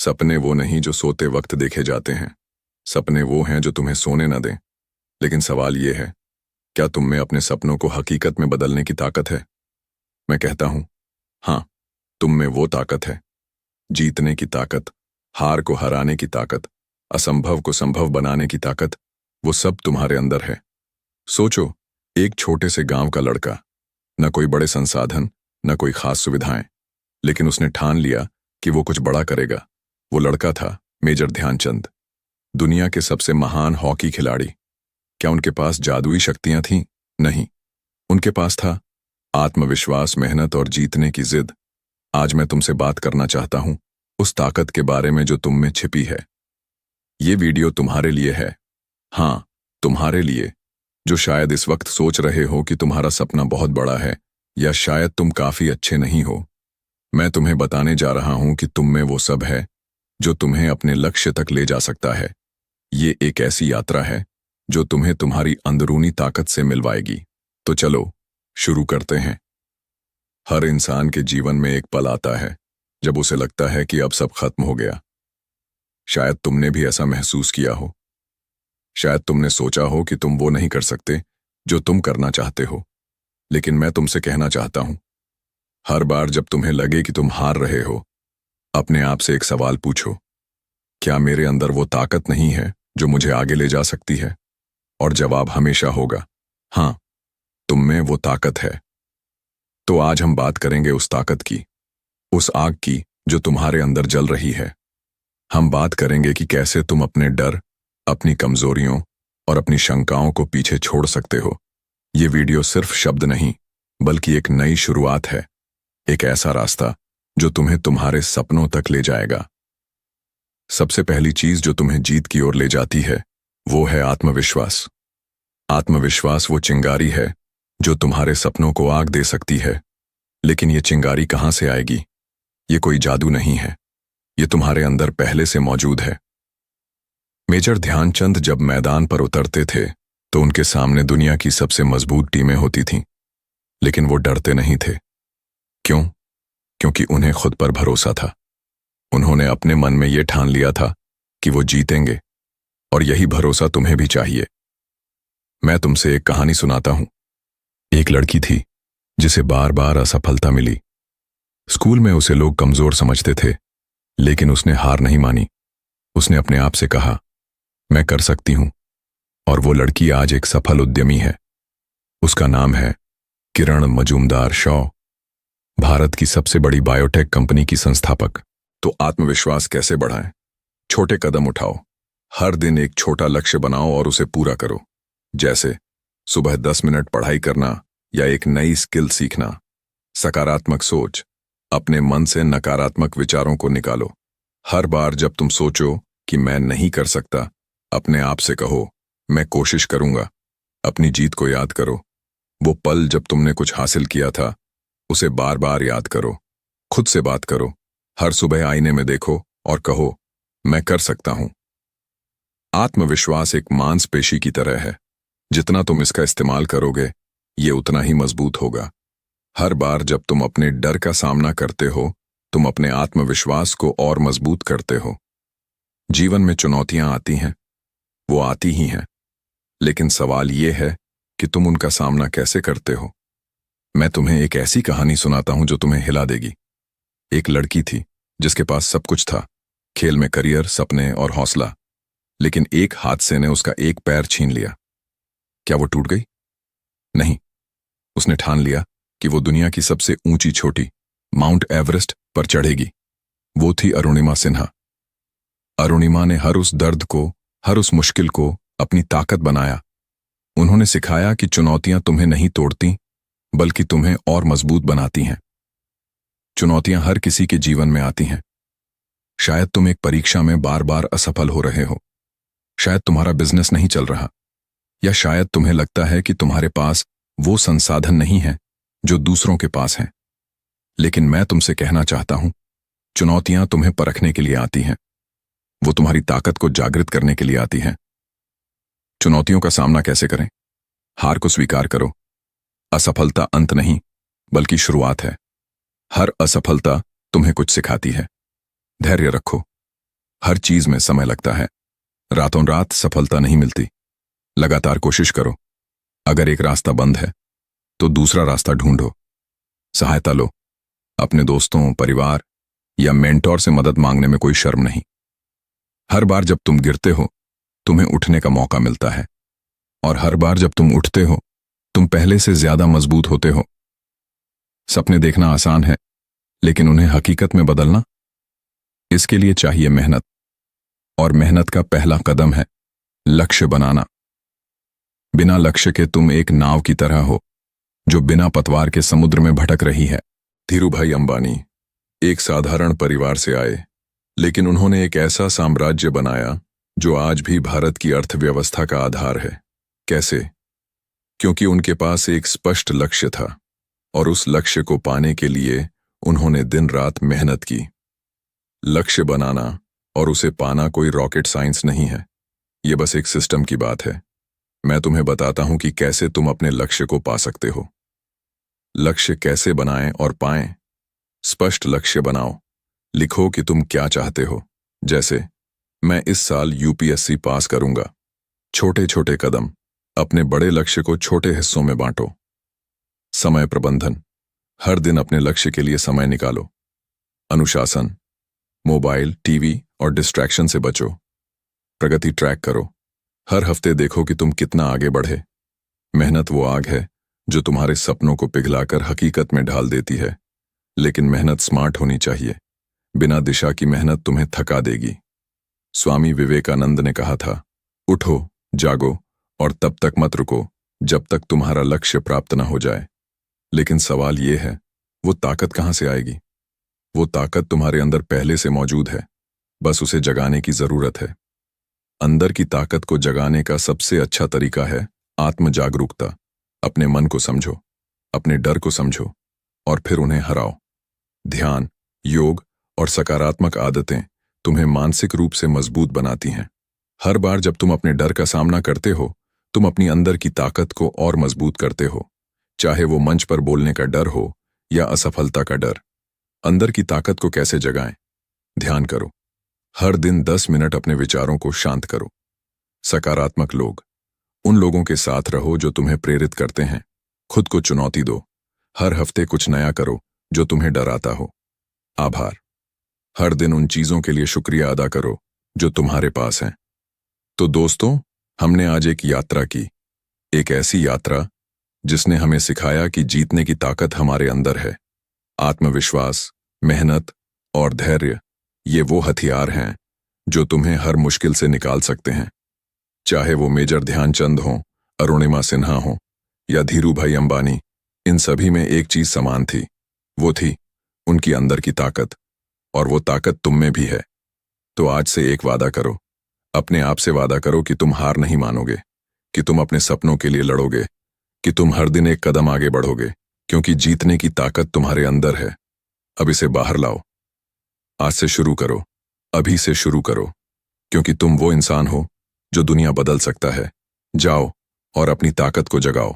सपने वो नहीं जो सोते वक्त देखे जाते हैं। सपने वो हैं जो तुम्हें सोने न दें। लेकिन सवाल ये है, क्या तुम में अपने सपनों को हकीकत में बदलने की ताकत है? मैं कहता हूं, हाँ, तुम में वो ताकत है। जीतने की ताकत, हार को हराने की ताकत, असंभव को संभव बनाने की ताकत, वो सब तुम्हारे अंदर है। सोचो, एक छोटे से गांव का लड़का, न कोई बड़े संसाधन, न कोई खास सुविधाएं, लेकिन उसने ठान लिया कि वो कुछ बड़ा करेगा। वो लड़का था मेजर ध्यानचंद, दुनिया के सबसे महान हॉकी खिलाड़ी। क्या उनके पास जादुई शक्तियां थीं? नहीं, उनके पास था आत्मविश्वास, मेहनत और जीतने की जिद। आज मैं तुमसे बात करना चाहता हूं उस ताकत के बारे में जो तुम में छिपी है। ये वीडियो तुम्हारे लिए है, हाँ, तुम्हारे लिए, जो शायद इस वक्त सोच रहे हो कि तुम्हारा सपना बहुत बड़ा है या शायद तुम काफी अच्छे नहीं हो। मैं तुम्हें बताने जा रहा हूं कि तुम में वो सब है जो तुम्हें अपने लक्ष्य तक ले जा सकता है। ये एक ऐसी यात्रा है जो तुम्हें तुम्हारी अंदरूनी ताकत से मिलवाएगी। तो चलो शुरू करते हैं। हर इंसान के जीवन में एक पल आता है जब उसे लगता है कि अब सब खत्म हो गया। शायद तुमने भी ऐसा महसूस किया हो। शायद तुमने सोचा हो कि तुम वो नहीं कर सकते जो तुम करना चाहते हो। लेकिन मैं तुमसे कहना चाहता हूं, हर बार जब तुम्हें लगे कि तुम हार रहे हो, अपने आप से एक सवाल पूछो, क्या मेरे अंदर वो ताकत नहीं है जो मुझे आगे ले जा सकती है? और जवाब हमेशा होगा, हाँ, तुम में वो ताकत है। तो आज हम बात करेंगे उस ताकत की, उस आग की जो तुम्हारे अंदर जल रही है। हम बात करेंगे कि कैसे तुम अपने डर, अपनी कमजोरियों और अपनी शंकाओं को पीछे छोड़ सकते हो। ये वीडियो सिर्फ शब्द नहीं, बल्कि एक नई शुरुआत है, एक ऐसा रास्ता जो तुम्हें तुम्हारे सपनों तक ले जाएगा। सबसे पहली चीज जो तुम्हें जीत की ओर ले जाती है वो है आत्मविश्वास। आत्मविश्वास वो चिंगारी है जो तुम्हारे सपनों को आग दे सकती है। लेकिन ये चिंगारी कहां से आएगी? ये कोई जादू नहीं है, ये तुम्हारे अंदर पहले से मौजूद है। मेजर ध्यानचंद जब मैदान पर उतरते थे तो उनके सामने दुनिया की सबसे मजबूत टीमें होती थीं, लेकिन वो डरते नहीं थे। क्यों? क्योंकि उन्हें खुद पर भरोसा था। उन्होंने अपने मन में ये ठान लिया था कि वो जीतेंगे, और यही भरोसा तुम्हें भी चाहिए। मैं तुमसे एक कहानी सुनाता हूं। एक लड़की थी जिसे बार बार असफलता मिली। स्कूल में उसे लोग कमजोर समझते थे, लेकिन उसने हार नहीं मानी। उसने अपने आप से कहा, मैं कर सकती हूं। और वो लड़की आज एक सफल उद्यमी है। उसका नाम है किरण मजूमदार-शॉ, भारत की सबसे बड़ी बायोटेक कंपनी की संस्थापक। तो आत्मविश्वास कैसे बढ़ाएं? छोटे कदम उठाओ। हर दिन एक छोटा लक्ष्य बनाओ और उसे पूरा करो। जैसे सुबह 10 मिनट पढ़ाई करना या एक नई स्किल सीखना। सकारात्मक सोच, अपने मन से नकारात्मक विचारों को निकालो। हर बार जब तुम सोचो कि मैं नहीं कर सकता, अपने आप से कहो, मैं कोशिश करूंगा। अपनी जीत को याद करो। वो पल जब तुमने कुछ हासिल किया था, उसे बार बार याद करो। खुद से बात करो। हर सुबह आईने में देखो और कहो, मैं कर सकता हूं। आत्मविश्वास एक मांसपेशी की तरह है। जितना तुम इसका इस्तेमाल करोगे, ये उतना ही मजबूत होगा। हर बार जब तुम अपने डर का सामना करते हो, तुम अपने आत्मविश्वास को और मजबूत करते हो। जीवन में चुनौतियां आती हैं, वो आती ही हैं, लेकिन सवाल ये है कि तुम उनका सामना कैसे करते हो। मैं तुम्हें एक ऐसी कहानी सुनाता हूं जो तुम्हें हिला देगी। एक लड़की थी जिसके पास सब कुछ था, खेल में करियर, सपने और हौसला। लेकिन एक हादसे ने उसका एक पैर छीन लिया। क्या वो टूट गई? नहीं, उसने ठान लिया कि वो दुनिया की सबसे ऊंची चोटी, माउंट एवरेस्ट पर चढ़ेगी। वो थी अरुणिमा सिन्हा। अरुणिमा ने हर उस दर्द को, हर उस मुश्किल को अपनी ताकत बनाया। उन्होंने सिखाया कि चुनौतियां तुम्हें नहीं तोड़ती, बल्कि तुम्हें और मजबूत बनाती हैं। चुनौतियां हर किसी के जीवन में आती हैं। शायद तुम एक परीक्षा में बार बार असफल हो रहे हो। शायद तुम्हारा बिजनेस नहीं चल रहा, या शायद तुम्हें लगता है कि तुम्हारे पास वो संसाधन नहीं है जो दूसरों के पास हैं। लेकिन मैं तुमसे कहना चाहता हूं, चुनौतियां तुम्हें परखने के लिए आती हैं। वो तुम्हारी ताकत को जागृत करने के लिए आती हैं। चुनौतियों का सामना कैसे करें? हार को स्वीकार करो। असफलता अंत नहीं, बल्कि शुरुआत है। हर असफलता तुम्हें कुछ सिखाती है। धैर्य रखो, हर चीज में समय लगता है। रातों रात सफलता नहीं मिलती। लगातार कोशिश करो। अगर एक रास्ता बंद है तो दूसरा रास्ता ढूंढो। सहायता लो। अपने दोस्तों, परिवार या मेंटोर से मदद मांगने में कोई शर्म नहीं। हर बार जब तुम गिरते हो तुम्हें उठने का मौका मिलता है, और हर बार जब तुम उठते हो तुम पहले से ज्यादा मजबूत होते हो। सपने देखना आसान है, लेकिन उन्हें हकीकत में बदलना, इसके लिए चाहिए मेहनत। और मेहनत का पहला कदम है लक्ष्य बनाना। बिना लक्ष्य के तुम एक नाव की तरह हो जो बिना पतवार के समुद्र में भटक रही है। धीरूभाई अंबानी एक साधारण परिवार से आए, लेकिन उन्होंने एक ऐसा साम्राज्य बनाया जो आज भी भारत की अर्थव्यवस्था का आधार है। कैसे? क्योंकि उनके पास एक स्पष्ट लक्ष्य था, और उस लक्ष्य को पाने के लिए उन्होंने दिन रात मेहनत की। लक्ष्य बनाना और उसे पाना कोई रॉकेट साइंस नहीं है, ये बस एक सिस्टम की बात है। मैं तुम्हें बताता हूं कि कैसे तुम अपने लक्ष्य को पा सकते हो। लक्ष्य कैसे बनाएं और पाएं? स्पष्ट लक्ष्य बनाओ। लिखो कि तुम क्या चाहते हो। जैसे, मैं इस साल यूपीएससी पास करूंगा। छोटे छोटे कदम। अपने बड़े लक्ष्य को छोटे हिस्सों में बांटो। समय प्रबंधन। हर दिन अपने लक्ष्य के लिए समय निकालो। अनुशासन। मोबाइल, टीवी और डिस्ट्रैक्शन से बचो। प्रगति ट्रैक करो। हर हफ्ते देखो कि तुम कितना आगे बढ़े। मेहनत वो आग है जो तुम्हारे सपनों को पिघलाकर हकीकत में ढाल देती है, लेकिन मेहनत स्मार्ट होनी चाहिए। बिना दिशा की मेहनत तुम्हें थका देगी। स्वामी विवेकानंद ने कहा था, उठो, जागो और तब तक मत रुको जब तक तुम्हारा लक्ष्य प्राप्त न हो जाए। लेकिन सवाल यह है, वो ताकत कहां से आएगी? वो ताकत तुम्हारे अंदर पहले से मौजूद है, बस उसे जगाने की जरूरत है। अंदर की ताकत को जगाने का सबसे अच्छा तरीका है आत्म जागरूकता। अपने मन को समझो, अपने डर को समझो और फिर उन्हें हराओ। ध्यान, योग और सकारात्मक आदतें तुम्हें मानसिक रूप से मजबूत बनाती हैं। हर बार जब तुम अपने डर का सामना करते हो, तुम अपनी अंदर की ताकत को और मजबूत करते हो। चाहे वो मंच पर बोलने का डर हो या असफलता का डर। अंदर की ताकत को कैसे जगाएं? ध्यान करो। हर दिन 10 मिनट अपने विचारों को शांत करो। सकारात्मक लोग, उन लोगों के साथ रहो जो तुम्हें प्रेरित करते हैं। खुद को चुनौती दो। हर हफ्ते कुछ नया करो जो तुम्हें डराता हो। आभार। हर दिन उन चीजों के लिए शुक्रिया अदा करो जो तुम्हारे पास हैं। तो दोस्तों, हमने आज एक यात्रा की, एक ऐसी यात्रा जिसने हमें सिखाया कि जीतने की ताकत हमारे अंदर है। आत्मविश्वास, मेहनत और धैर्य, ये वो हथियार हैं जो तुम्हें हर मुश्किल से निकाल सकते हैं। चाहे वो मेजर ध्यानचंद हों, अरुणिमा सिन्हा हों या धीरूभाई अंबानी, इन सभी में एक चीज समान थी। वो थी उनकी अंदर की ताकत, और वो ताकत तुम में भी है। तो आज से एक वादा करो। अपने आप से वादा करो कि तुम हार नहीं मानोगे, कि तुम अपने सपनों के लिए लड़ोगे, कि तुम हर दिन एक कदम आगे बढ़ोगे, क्योंकि जीतने की ताकत तुम्हारे अंदर है। अब इसे बाहर लाओ। आज से शुरू करो, अभी से शुरू करो, क्योंकि तुम वो इंसान हो जो दुनिया बदल सकता है। जाओ और अपनी ताकत को जगाओ।